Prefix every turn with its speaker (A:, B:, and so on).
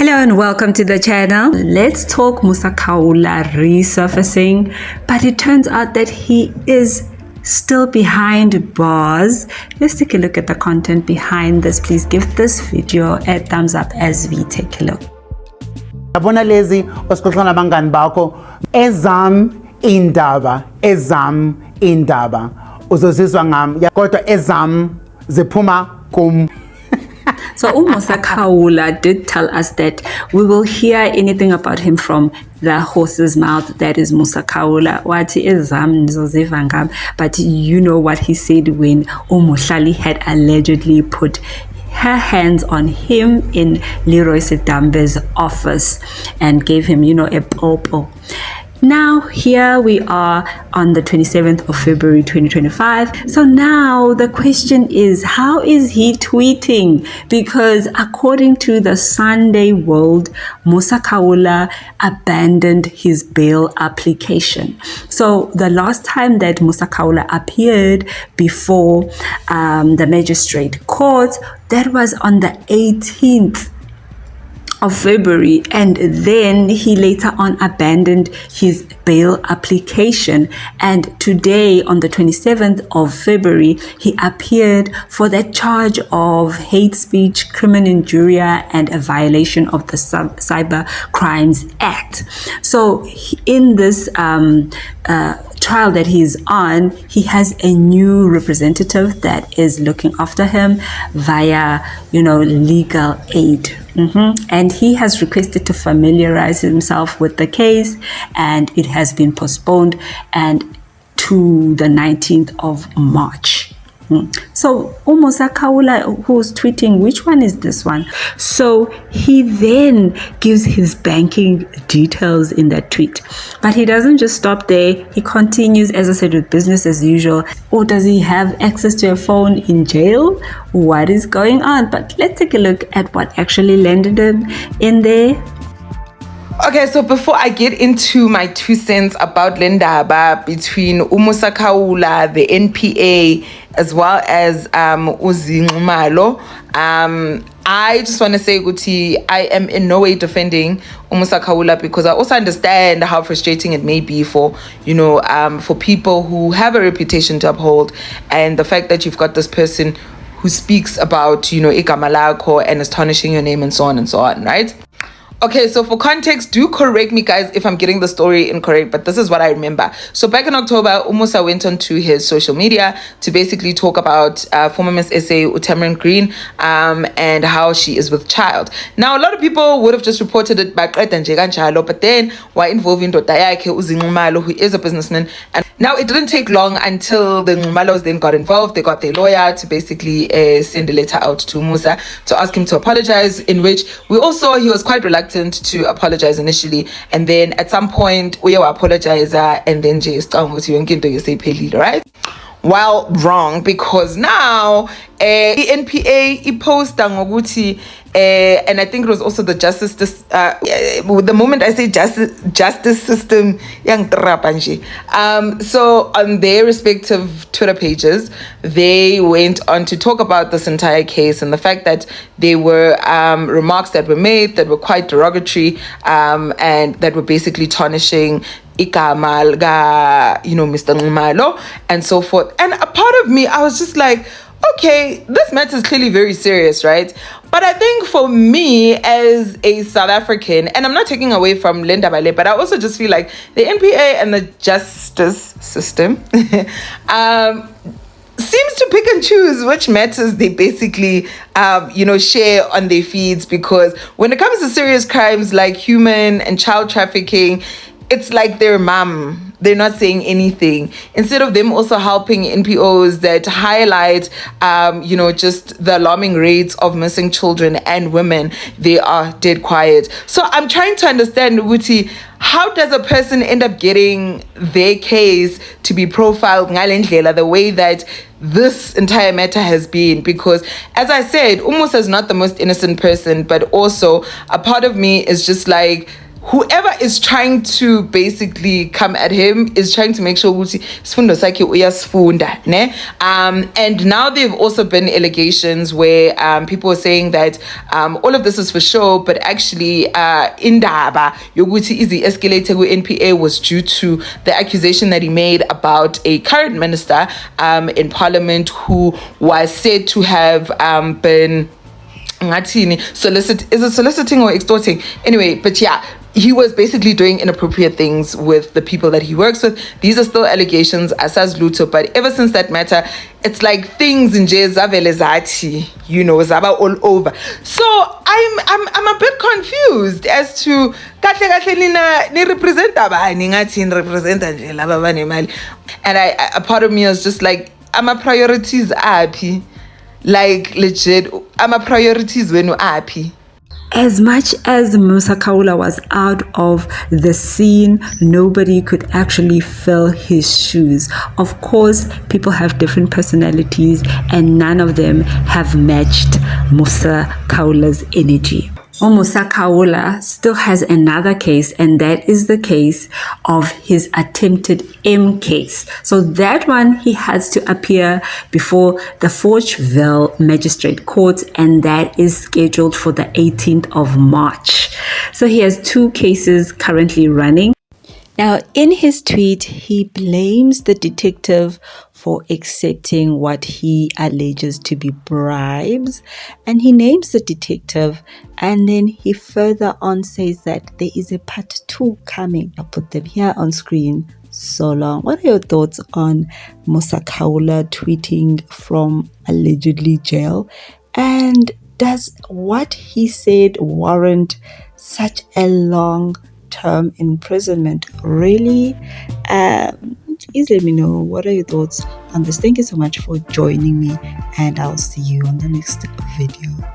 A: Hello and welcome to the channel. Let's talk Musa Khawula resurfacing, but it turns out that he is still behind bars. Let's take a look at the content behind this. Please give this video a thumbs up as we take a look.
B: Yabona lezi osixoxa nabangani bakho ezam indaba uzozizwa ngami kodwa ezam ziphuma kum.
A: So Musa Khawula did tell us that we will hear anything about him from the horse's mouth. That is Musa Khawula. Wathi ezam nizoziva ngami. But you know what he said when Umuhlali had allegedly put her hands on him in Leroy Sedambe's office and gave him, a popo. Now, here we are on the 27th of February 2025. So now the question is, how is he tweeting? Because according to the Sunday World, Musa Khawula abandoned his bail application. So the last time that Musa Khawula appeared before the magistrate court, that was on the 18th of February, and then he later on abandoned his bail application, and today on the 27th of February he appeared for that charge of hate speech, criminal injuria, and a violation of the Cyber Crimes Act. So in this trial that he's on, he has a new representative that is looking after him via legal aid. And he has requested to familiarize himself with the case, and it has been postponed and to the 19th of March. So Musa Khawula, who's tweeting, which one is this one? So he then gives his banking details in that tweet, but he doesn't just stop there. He continues, as I said, with business as usual. Or does he have access to a phone in jail? What is going on? But let's take a look at what actually landed him in there.
C: Okay, so before I get into my 2 cents about Lendaba between Musa Khawula, the NPA, as well as Nxumalo, I just want to say, Guti, I am in no way defending Musa Khawula, because I also understand how frustrating it may be for, for people who have a reputation to uphold, and the fact that you've got this person who speaks about, igama lakho and is tarnishing your name and so on, right? Okay, so for context, do correct me, guys, if I'm getting the story incorrect, but this is what I remember. So back in October, Musa went onto his social media to basically talk about former Miss SA Tauren Green and how she is with child. Now, a lot of people would have just reported it by but then were involved in Nxumalo, who is a businessman. And now it didn't take long until the Nxumalos then got involved. They got their lawyer to basically send a letter out to Musa to ask him to apologize, in which he was quite reluctant to apologize initially, and then at some point we apologize and then just say right? Well, wrong, because now NPA post and I think it was also the justice the moment I say justice system so on their respective Twitter pages, they went on to talk about this entire case and the fact that there were remarks that were made that were quite derogatory and that were basically tarnishing igama Mr. Nxumalo and so forth. And a part of me, I was just like, okay, this matter is clearly very serious, right? But I think for me as a South African, and I'm not taking away from Lendaba, but I also just feel like the NPA and the justice system seems to pick and choose which matters they basically, share on their feeds, because when it comes to serious crimes like human and child trafficking, it's like their mom. They're not saying anything. Instead of them also helping NPOs that highlight, just the alarming rates of missing children and women, they are dead quiet. So I'm trying to understand, Wuti, how does a person end up getting their case to be profiled the way that this entire matter has been? Because as I said, Musa is not the most innocent person, but also a part of me is just like, whoever is trying to basically come at him is trying to make sure ukuthi sifundo sakhe uyasifunda, ne? And now there have also been allegations where people are saying that all of this is for show, but actually indaba yokuthi izi escalated with NPA was due to the accusation that he made about a current minister in parliament who was said to have been soliciting or extorting, anyway, but yeah, he was basically doing inappropriate things with the people that he works with. These are still allegations, asas luto, but ever since that matter, it's like things in Zavelezati, Zaba all over. So I'm a bit confused as to and a part of me is just like, my priorities happy. Like legit, my priorities when happy.
A: As much as Musa Khawula was out of the scene, nobody could actually fill his shoes. Of course, people have different personalities and none of them have matched Musa Khawula's energy. Musa Khawula still has another case, and that is the case of his attempted M case. So that one, he has to appear before the Fifile Magistrate Court, and that is scheduled for the 18th of March. So he has 2 cases currently running. Now, in his tweet, he blames the detective for accepting what he alleges to be bribes, and he names the detective, and then he further on says that there is a part 2 coming. I'll put them here on screen. So long. What are your thoughts on Musa Khawula tweeting from allegedly jail? And does what he said warrant such a long term imprisonment? Really? Please let me know, what are your thoughts on this? Thank you so much for joining me, and I'll see you on the next video.